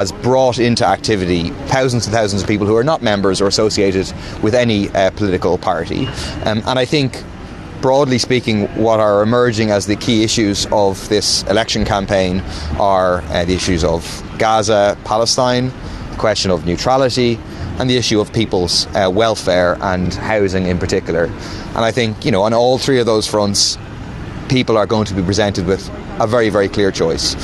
has brought into activity thousands and thousands of people who are not members or associated with any political party. And I think, broadly speaking, what are emerging as the key issues of this election campaign are the issues of Gaza, Palestine, the question of neutrality, and the issue of people's welfare and housing in particular. And I think, on all three of those fronts, people are going to be presented with a very, very clear choice.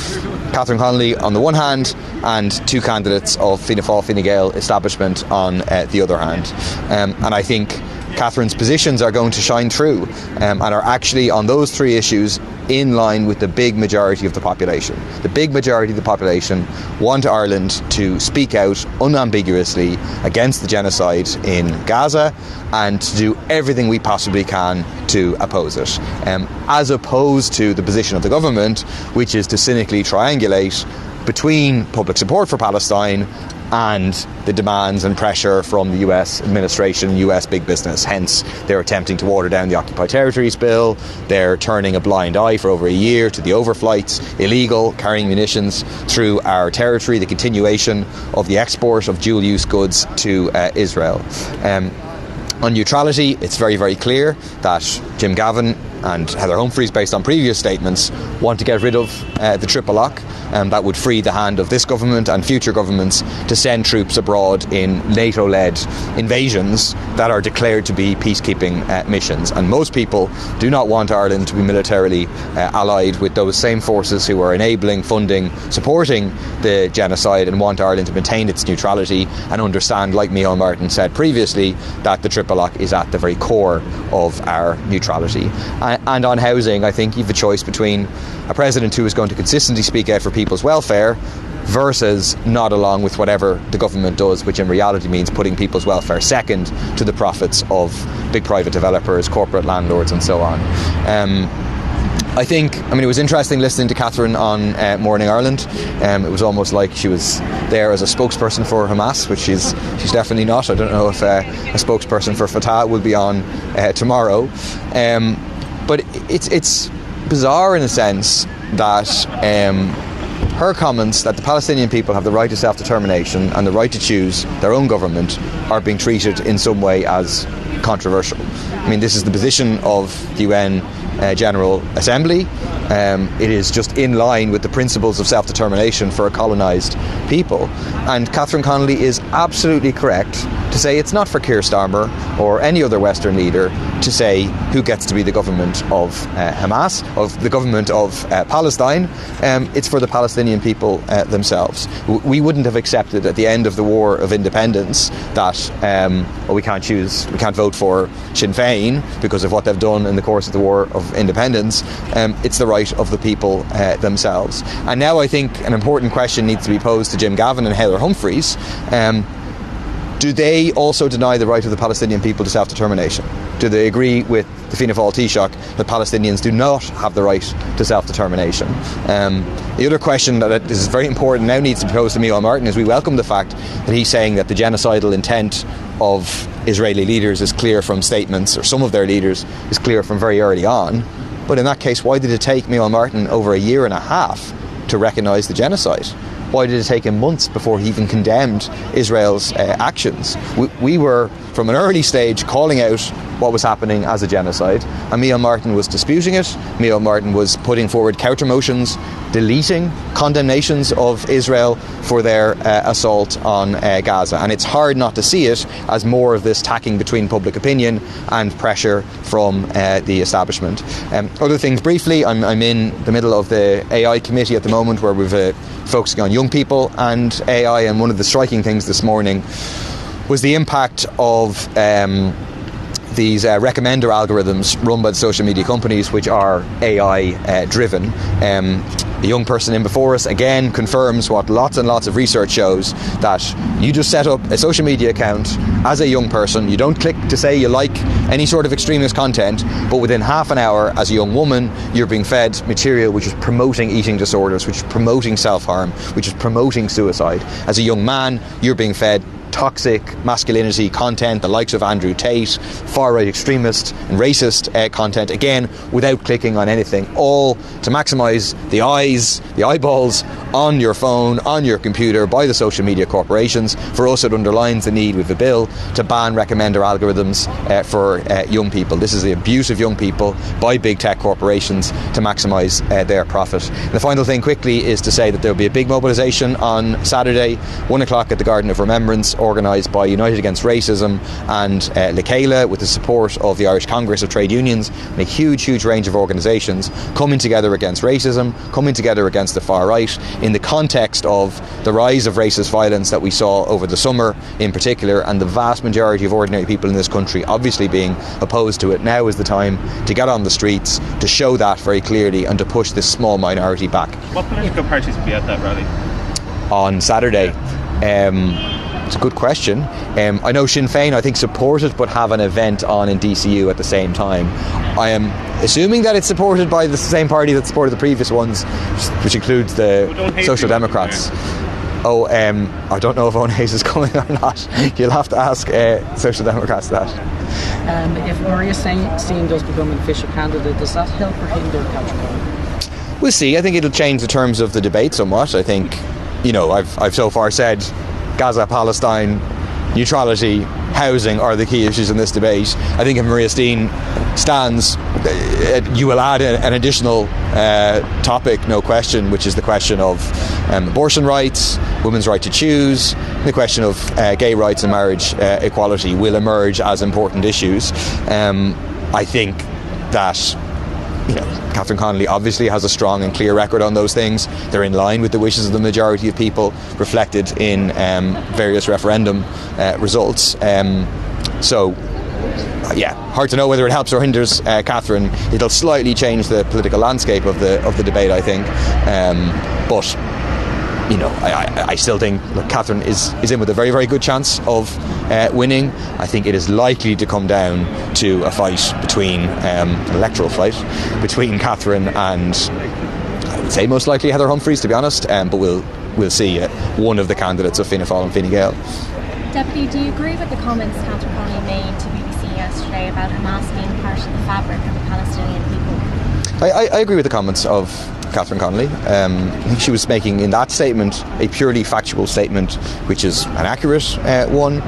Catherine Connolly on the one hand, and two candidates of Fianna Fáil, Fine Gael establishment on the other hand. And I think Catherine's positions are going to shine through and are actually, on those three issues, in line with the big majority of the population. The big majority of the population want Ireland to speak out unambiguously against the genocide in Gaza and to do everything we possibly can to oppose it, as opposed to the position of the government, which is to cynically triangulate between public support for Palestine and the demands and pressure from the US administration, US big business. Hence, they're attempting to water down the Occupied Territories Bill. They're turning a blind eye for over a year to the overflights, illegal, carrying munitions through our territory, the continuation of the export of dual-use goods to Israel. On neutrality, it's very, very clear that Jim Gavin and Heather Humphreys, based on previous statements, want to get rid of the triple lock. That would free the hand of this government and future governments to send troops abroad in NATO-led invasions that are declared to be peacekeeping missions. And most people do not want Ireland to be militarily allied with those same forces who are enabling, funding, supporting the genocide, and want Ireland to maintain its neutrality and understand, like Micheál Martin said previously, that the triple lock is at the very core of our neutrality. And on housing, I think you have a choice between a president who is going to consistently speak out for people's welfare versus nod along with whatever the government does, which in reality means putting people's welfare second to the profits of big private developers, corporate landlords and so on. It was interesting listening to Catherine on Morning Ireland. It was almost like she was there as a spokesperson for Hamas, which she's definitely not. I don't know if a spokesperson for Fatah will be on tomorrow. But it's bizarre in a sense that her comments that the Palestinian people have the right to self-determination and the right to choose their own government are being treated in some way as controversial. This is the position of the UN General Assembly. It is just in line with the principles of self-determination for a colonised people. And Catherine Connolly is absolutely correct to say it's not for Keir Starmer or any other Western leader to say who gets to be the government of Hamas, of the government of Palestine. It's for the Palestinian people themselves. We wouldn't have accepted at the end of the War of Independence that we can't vote for Sinn Féin because of what they've done in the course of the War of Independence. It's the right of the people themselves. And now I think an important question needs to be posed to Jim Gavin and Heather Humphreys. Do they also deny the right of the Palestinian people to self-determination? Do they agree with the Fianna Fáil Taoiseach that Palestinians do not have the right to self-determination? The other question that is very important now needs to be posed to Micheál Martin is we welcome the fact that he's saying that the genocidal intent of Israeli leaders is clear from statements, or some of their leaders is clear from very early on. But in that case, why did it take Micheál Martin over a year and a half to recognise the genocide? Why did it take him months before he even condemned Israel's actions? We were, from an early stage, calling out what was happening as a genocide, and Micheál Martin was disputing it. Micheál Martin was putting forward counter motions, deleting condemnations of Israel for their assault on Gaza. And it's hard not to see it as more of this tacking between public opinion and pressure from the establishment. Other things briefly, I'm in the middle of the AI committee at the moment where we've focusing on young people and AI, and one of the striking things this morning was the impact of these recommender algorithms run by the social media companies, which are AI driven. The young person in before us again confirms what lots and lots of research shows, that you just set up a social media account as a young person, you don't click to say you like any sort of extremist content, but within half an hour as a young woman you're being fed material which is promoting eating disorders, which is promoting self-harm, which is promoting suicide. As a young man you're being fed toxic masculinity content, the likes of Andrew Tate, far-right extremist and racist content, again, without clicking on anything, all to maximise the eyes, the eyeballs on your phone, on your computer, by the social media corporations. For us, it underlines the need with the bill to ban recommender algorithms for young people. This is the abuse of young people by big tech corporations to maximise their profit. And the final thing quickly is to say that there will be a big mobilisation on Saturday, 1 o'clock at the Garden of Remembrance, organised by United Against Racism and Lekela, with the support of the Irish Congress of Trade Unions and a huge range of organisations coming together against racism, coming together against the far right, in the context of the rise of racist violence that we saw over the summer in particular, and the vast majority of ordinary people in this country obviously being opposed to it. Now is the time to get on the streets, to show that very clearly, and to push this small minority back. What political parties will be at that rally? On Saturday? It's a good question. I know Sinn Féin, I think, support it, but have an event on in DCU at the same time. I am assuming that it's supported by the same party that supported the previous ones, which includes the Social Democrats. I don't know if Owen Hayes is coming or not. You'll have to ask Social Democrats that. If Maria Steen does become an official candidate, does that help or hinder Catherine? We'll see. I think it'll change the terms of the debate somewhat. I think, I've so far said Gaza, Palestine, neutrality, housing are the key issues in this debate. I think if Maria Steen stands, you will add an additional topic, no question, which is the question of abortion rights, women's right to choose, the question of gay rights and marriage equality will emerge as important issues. I think that Catherine Connolly obviously has a strong and clear record on those things. They're in line with the wishes of the majority of people reflected in various referendum results. Hard to know whether it helps or hinders Catherine. It'll slightly change the political landscape of the debate, I think. I still think Catherine is in with a very good chance of winning. I think it is likely to come down to a fight between an electoral fight between Catherine and, I would say most likely, Heather Humphreys, to be honest. But we'll see one of the candidates of Fianna Fáil and Fine Gael. Deputy, do you agree with the comments Catherine Connolly made to BBC yesterday about Hamas being part of the fabric of the Palestinian people? I agree with the comments of Catherine Connolly. I think she was making in that statement a purely factual statement, which is an accurate one.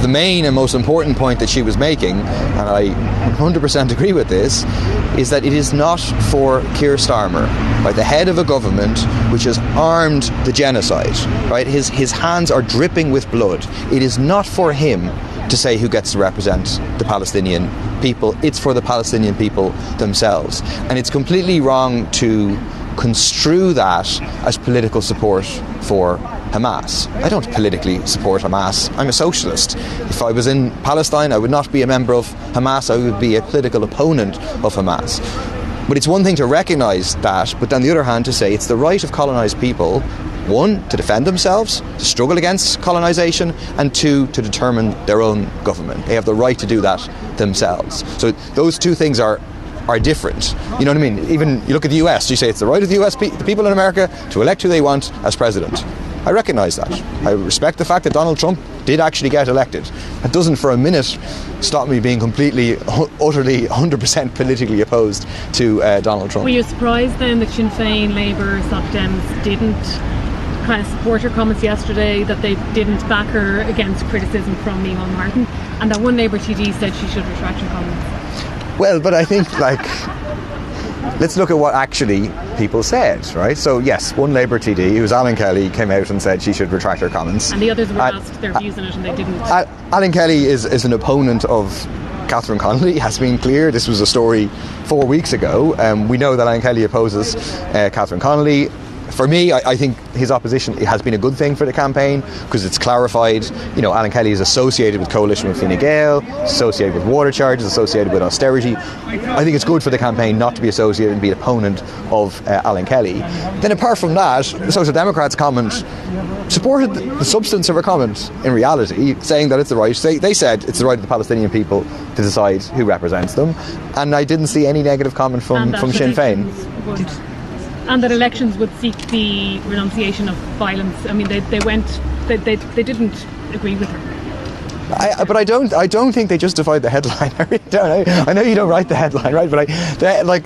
The main and most important point that she was making, and I 100% agree with this, is that it is not for Keir Starmer, right, the head of a government which has armed the genocide, right? His hands are dripping with blood. It is not for him to say who gets to represent the Palestinian people. It's for the Palestinian people themselves. And it's completely wrong to construe that as political support for Hamas. I don't politically support Hamas. I'm a socialist. If I was in Palestine, I would not be a member of Hamas. I would be a political opponent of Hamas. But it's one thing to recognise that, but on the other hand to say it's the right of colonised people, one, to defend themselves, to struggle against colonisation, and two, to determine their own government. They have the right to do that themselves. So those two things are different. You know what I mean? Even you look at the US, you say it's the right of the US, the people in America, to elect who they want as president. I recognise that. I respect the fact that Donald Trump did actually get elected. That doesn't for a minute stop me being completely, utterly, 100% politically opposed to Donald Trump. Were you surprised then that Sinn Féin, Labour, Soc Dems didn't kind of support her comments yesterday, that they didn't back her against criticism from Micheál Martin, and that one Labour TD said she should retract her comments? Well, but I think, let's look at what actually people said, right? So yes, one Labour TD, who was Alan Kelly, came out and said she should retract her comments. And the others were asked their views on it and they didn't. Alan Kelly is an opponent of Catherine Connolly, has been clear. This was a story 4 weeks ago. We know that Alan Kelly opposes Catherine Connolly. For me, I think his opposition has been a good thing for the campaign because it's clarified, Alan Kelly is associated with coalition with Fine Gael, associated with water charges, associated with austerity. I think it's good for the campaign not to be associated and be an opponent of Alan Kelly. Then apart from that, the Social Democrats' comment supported the substance of her comment in reality, saying that it's the right, they said it's the right of the Palestinian people to decide who represents them, and I didn't see any negative comment from Sinn Féin. And that elections would seek the renunciation of violence. I mean, they went they didn't agree with her. But I don't think they justified the headline. I really don't. I know you don't write the headline, right? But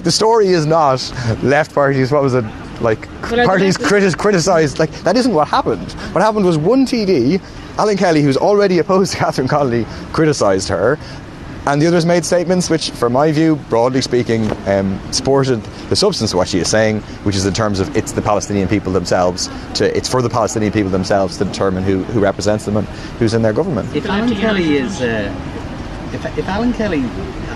the story is not left parties. What was it? Parties criticised. That isn't what happened. What happened was one TD, Alan Kelly, who's already opposed to Catherine Connolly, criticised her. And the others made statements which, from my view, broadly speaking, supported the substance of what she is saying, which is in terms of it's the Palestinian people themselves, it's for the Palestinian people themselves to determine who represents them and who's in their government. If Alan Kelly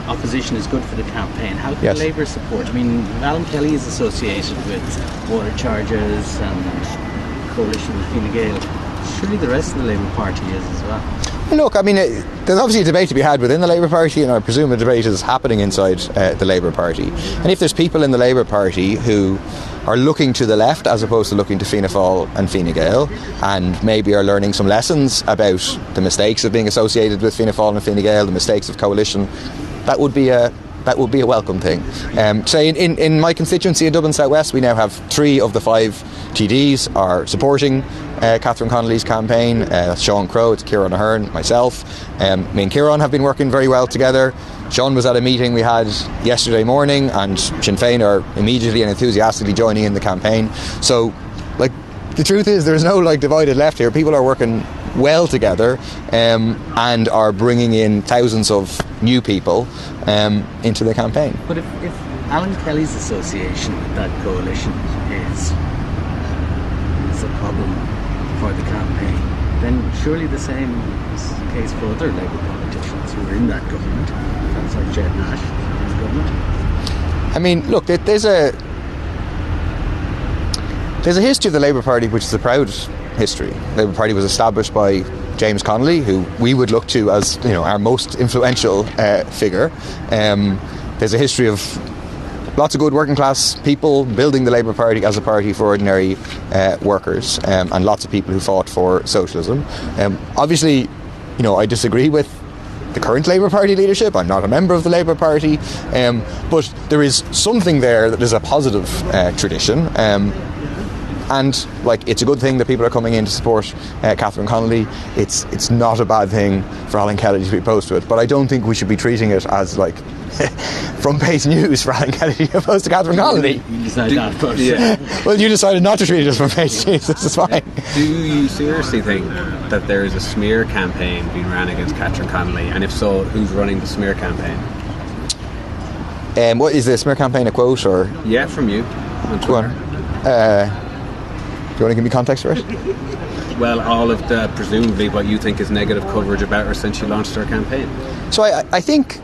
opposition is good for the campaign, how can Labour support? I mean, Alan Kelly is associated with water charges and coalition with Fine Gael. Surely the rest of the Labour Party is as well. Look, I mean, there's obviously a debate to be had within the Labour Party, and I presume a debate is happening inside the Labour Party. And if there's people in the Labour Party who are looking to the left as opposed to looking to Fianna Fáil and Fine Gael, and maybe are learning some lessons about the mistakes of being associated with Fianna Fáil and Fine Gael, the mistakes of coalition, that would be a welcome thing. Say in my constituency in Dublin South West, we now have 3 of the 5 TDs are supporting Catherine Connolly's campaign. That's Sean Crowe, it's Ciarán Ahern, myself. Me and Ciarán have been working very well together. Sean was at a meeting we had yesterday morning, and Sinn Féin are immediately and enthusiastically joining in the campaign. So, the truth is, there's no divided left here. People are working well together and are bringing in thousands of new people into the campaign. But if Alan Kelly's association with that coalition is a problem for the campaign, then surely the same is the case for other Labour politicians who are in that government. That's like Jed Nash in the government. I mean, look, there's a history of the Labour Party which is a proud history. The Labour Party was established by James Connolly, who we would look to as our most influential figure. There's a history of lots of good working class people building the Labour Party as a party for ordinary workers, and lots of people who fought for socialism. Obviously, I disagree with the current Labour Party leadership. I'm not a member of the Labour Party, but there is something there that is a positive tradition. And it's a good thing that people are coming in to support Catherine Connolly. It's not a bad thing for Alan Kelly to be opposed to it, but I don't think we should be treating it as front page news for Alan Kelly to be opposed to Catherine Connolly. You decided that first. Yeah. Well, you decided not to treat it as front page news. This is fine. Do you seriously think that there is a smear campaign being ran against Catherine Connolly? And if so, who's running the smear campaign? What is the smear campaign, a quote or? Yeah, from you. Go on. Do you want to give me context for it? Well, all of the presumably what you think is negative coverage about her since she launched her campaign. So I think,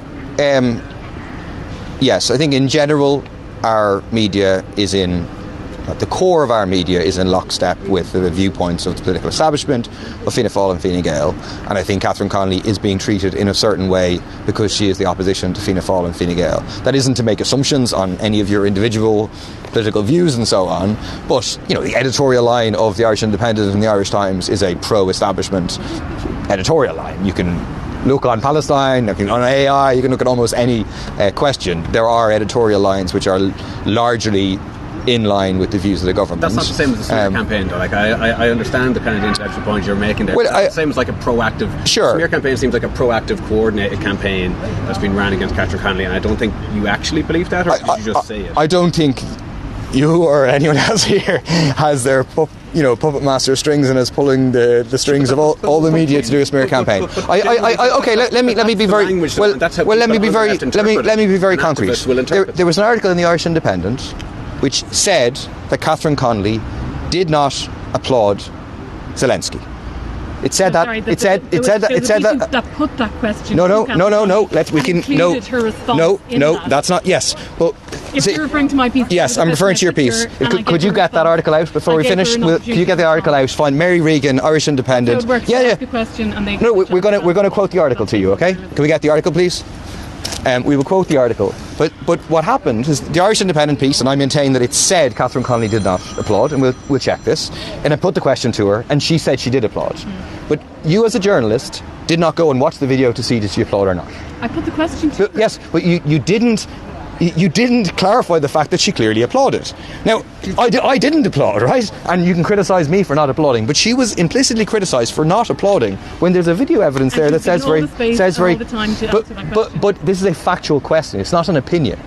yes, I think in general our media is the core of our media is in lockstep with the viewpoints of the political establishment of Fianna Fáil and Fine Gael, and I think Catherine Connolly is being treated in a certain way because she is the opposition to Fianna Fáil and Fine Gael. That isn't to make assumptions on any of your individual political views and so on, but the editorial line of the Irish Independent and the Irish Times is a pro-establishment editorial line. You can look on Palestine, on AI, you can look at almost any question. There are editorial lines which are largely in line with the views of the government. That's not the same as the smear campaign, though. I understand the kind of intellectual point you're making there. Well, it's the same as a proactive. Sure. Smear campaign seems like a proactive, coordinated campaign that's been ran against Catherine Connolly, and I don't think you actually believe that, or did you just say it? I don't think you or anyone else here has their puppet master strings and is pulling the strings of all the media to do a smear campaign. Okay, let me be very let me be very concrete. There was an article in the Irish Independent which said that Catherine Connolly did not applaud Zelensky. It said that. It said that. That put that question. No. That's not. Yes. Well, if you're referring to my piece. Yes, I'm referring to your piece. Could you get that article out before we finish? Could you get the article out? Fine. Mary Regan, Irish Independent. So yeah. The question and they. No, we're going to quote the article to you. Okay? Can we get the article, please? We will quote the article. But what happened is the Irish Independent piece, and I maintain that it said Catherine Connolly did not applaud, and we'll check this. And I put the question to her, and she said she did applaud. But you, as a journalist, did not go and watch the video to see did she applaud or not. I put the question to her. Yes, but you didn't you didn't clarify the fact that she clearly applauded. Now, I didn't applaud, right? And you can criticise me for not applauding, but she was implicitly criticised for not applauding when there's a video evidence there that says very... But this is a factual question, it's not an opinion.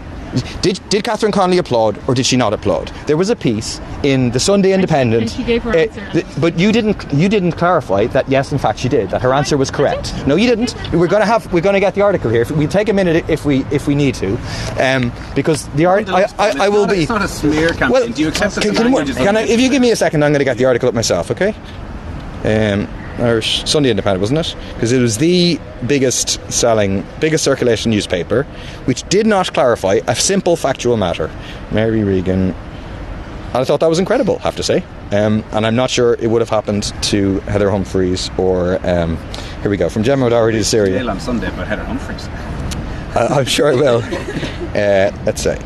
Did Catherine Connolly applaud or did she not applaud? There was a piece in the Sunday Independent. And she gave her answer. But you didn't clarify that yes, in fact, she did. That her answer was correct. No, you didn't. We're going to get the article here. We'll take a minute if we need to, because the I will be. It's not a smear campaign. Well, do you accept that the language is if you give me a second, I'm going to get the article up myself. Okay. Irish Sunday Independent, wasn't it? Because it was the biggest circulation newspaper, which did not clarify a simple factual matter. Mary Regan. And I thought that was incredible, I have to say. And I'm not sure it would have happened to Heather Humphreys or, here we go, from Gemma O'Doherty to Syria. On Sunday about Heather Humphreys. I'm sure it will. Let's say.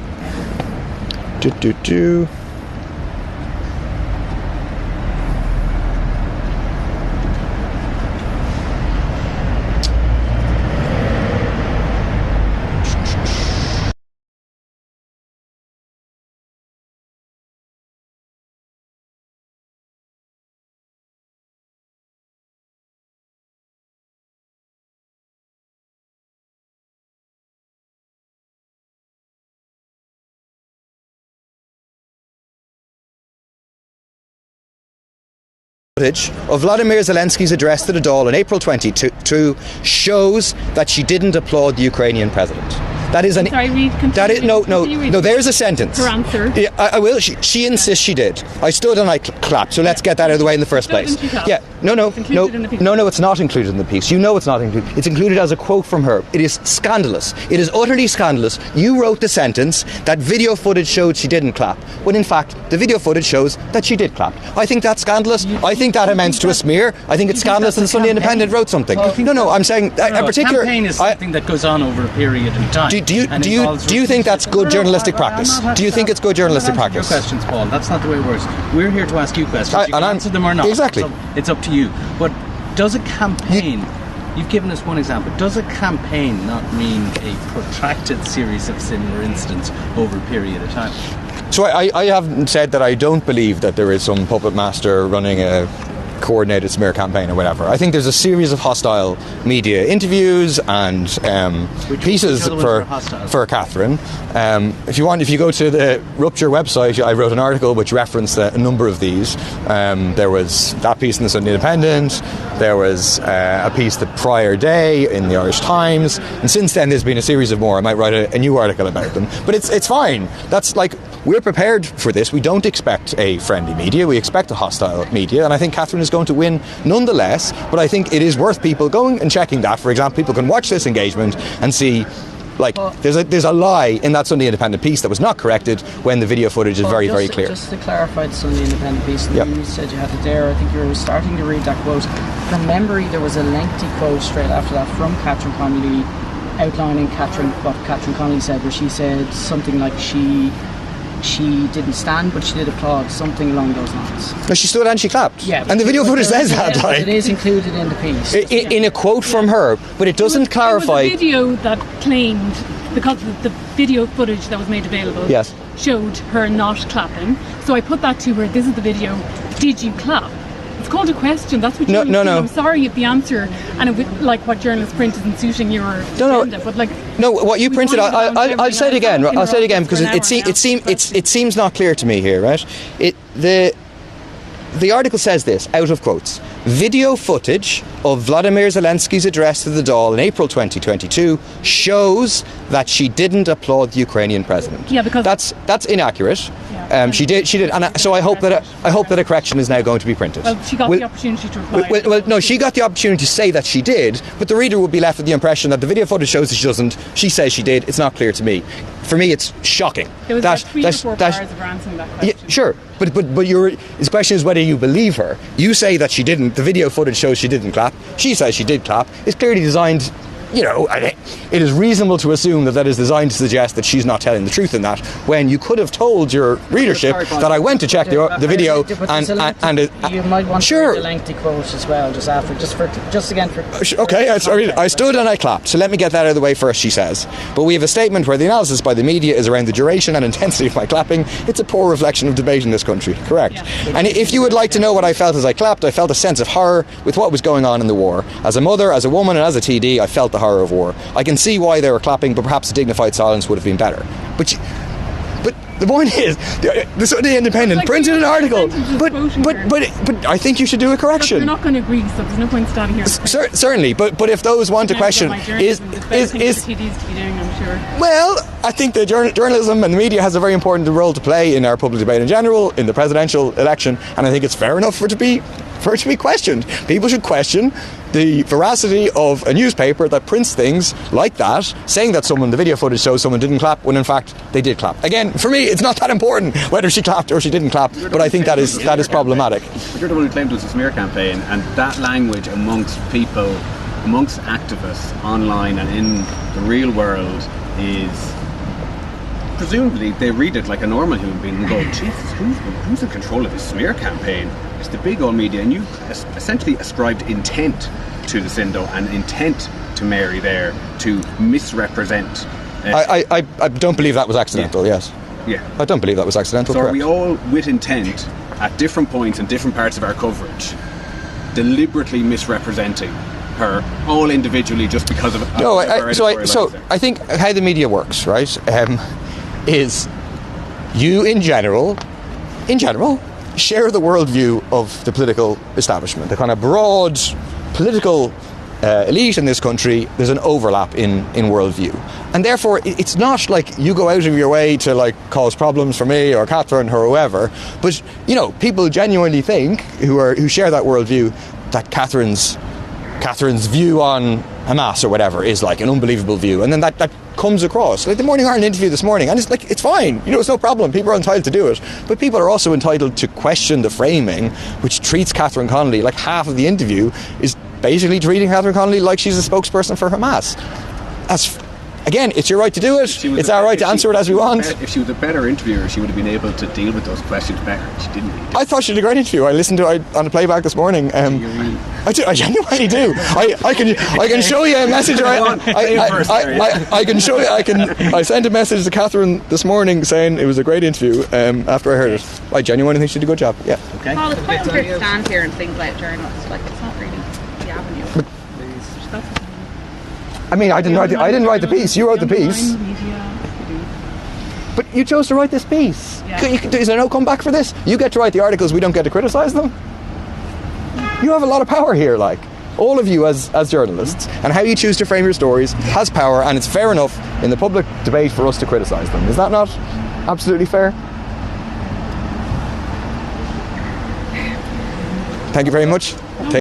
Footage of Vladimir Zelensky's address to the Dáil in April 2022 shows that she didn't applaud the Ukrainian president. That is an. Sorry, read. That is no. There's a sentence. Her answer. Yeah, I will. She insists she did. I stood and I clapped. So let's get that out of the way in the first place. Yeah. No. It's not included in the piece. You know it's not included. It's included as a quote from her. It is scandalous. It is utterly scandalous. You wrote the sentence that video footage showed she didn't clap, when in fact the video footage shows that she did clap. I think that's scandalous. I think that amounts to a smear. I think it's scandalous that the Sunday Independent wrote something. No. I'm saying a particular. A campaign is something that goes on over a period of time. Do you think that's good journalistic practice? Do you think it's good journalistic practice? Your questions, Paul. That's not the way it works. We're here to ask you questions. You can answer them or not. Exactly. It's up to you. But does a campaign? You've given us one example. Does a campaign not mean a protracted series of similar incidents over a period of time? So I haven't said that I don't believe that there is some puppet master running a coordinated smear campaign or whatever. I think there's a series of hostile media interviews and pieces for Catherine. If you go to the Rupture website, I wrote an article which referenced a number of these. There was that piece in the Sunday Independent. There was a piece the prior day in the Irish Times, and since then there's been a series of more. I might write a new article about them, but it's fine. That's like, we're prepared for this. We don't expect a friendly media. We expect a hostile media, and I think Catherine is going to win nonetheless. But I think it is worth people going and checking that. For example, people can watch this engagement and see, like, there's a lie in that Sunday Independent piece that was not corrected when the video footage is very clear. Just to clarify the Sunday Independent piece, you said you had it there. I think you were starting to read that quote. From memory, there was a lengthy quote straight after that from Catherine Connolly, outlining what Catherine Connolly said, where she said something like she didn't stand, but she did applaud, something along those lines. No, she stood and she clapped. Yeah, and the video footage says that. Like, it is included in the piece. In a quote from her, but it doesn't clarify. There was a video that claimed, because of the video footage that was made available, showed her not clapping. So I put that to her, this is the video, did you clap? It's called a question. That's what you No. I'm sorry if the answer, and it would, like what journalists print isn't suiting your agenda, but like what you printed. I'll say it again. I'll say it again because it seems not clear to me here. Right? The article says this, out of quotes: video footage of Vladimir Zelensky's address to the Dáil in April 2022 shows that she didn't applaud the Ukrainian president. Yeah, because that's inaccurate. She did, and so I hope that a correction is now going to be printed. Well, she got the opportunity to reply. Well, no, she got the opportunity to say that she did, but the reader would be left with the impression that the video footage shows that she doesn't. She says she did. It's not clear to me. For me, it's shocking. There was like 3 or 4 bars of answering that question. Yeah, sure, but the question is whether you believe her. You say that she didn't. The video footage shows she didn't clap. She says she did clap. It's clearly designed it is reasonable to assume that is designed to suggest that she's not telling the truth in that, when you could have told your readership that I went to check the video and you might want sure. to read a lengthy quote as well, just again for. Okay, I stood and I clapped. So let me get that out of the way first. She says, but we have a statement where the analysis by the media is around the duration and intensity of my clapping. It's a poor reflection of debate in this country. Correct. Yeah. And if you would like to know what I felt as I clapped, I felt a sense of horror with what was going on in the war. As a mother, as a woman, and as a TD, I felt the horror of war. I can see why they were clapping, but perhaps a dignified silence would have been better. But the point is, the Sunday Independent printed an article, but I think you should do a correction. We're not going to agree, so there's no point standing here. Certainly, but if those want to question, is TDs to be doing, I'm sure. Well, I think the journalism and the media has a very important role to play in our public debate in general, in the presidential election, and I think it's fair enough for it to be questioned. People should question the veracity of a newspaper that prints things like that, saying that the video footage shows someone didn't clap when in fact they did clap. Again, for me, it's not that important whether she clapped or she didn't clap, but I think that is problematic. But you're the one who claimed it was a smear campaign, and that language amongst people, amongst activists online and in the real world is... Presumably they read it like a normal human being and go, Jesus, who's in control of this smear campaign? It's the big old media, and you essentially ascribed intent to the Sindo and intent to Mary there to misrepresent. I don't believe that was accidental. Yes. Yeah. I don't believe that was accidental. So correct. Are we all with intent at different points in different parts of our coverage, deliberately misrepresenting her all individually just because of I think how the media works, right, is you in general share the worldview of the political establishment, the kind of broad political elite in this country. There's an overlap in worldview, and therefore it's not like you go out of your way to like cause problems for me or Catherine or whoever, but people genuinely think who share that worldview that Catherine's view on Hamas or whatever is like an unbelievable view, and then that comes across. Like the Morning Ireland interview this morning, and it's fine, it's no problem, people are entitled to do it, but people are also entitled to question the framing which treats Catherine Connolly, like half of the interview is basically treating Catherine Connolly like she's a spokesperson for Hamas. Again, it's your right to do it. It's our right to answer it as we want. If she was a better interviewer, she would have been able to deal with those questions better. She didn't. I thought she did a great interview. I listened to it on a playback this morning. I genuinely do. I can show you a message. I can show you. I sent a message to Catherine this morning saying it was a great interview. After I heard it, I genuinely think she did a good job. Yeah. Okay. Well, it's quite unfair to stand here and think like journalists. Like it's not really the avenue. I mean, I didn't write the piece. You wrote the piece. But you chose to write this piece. Yeah. Is there no comeback for this? You get to write the articles. We don't get to criticise them. You have a lot of power here, like all of you as journalists, and how you choose to frame your stories has power, and it's fair enough in the public debate for us to criticise them. Is that not absolutely fair? Thank you very much.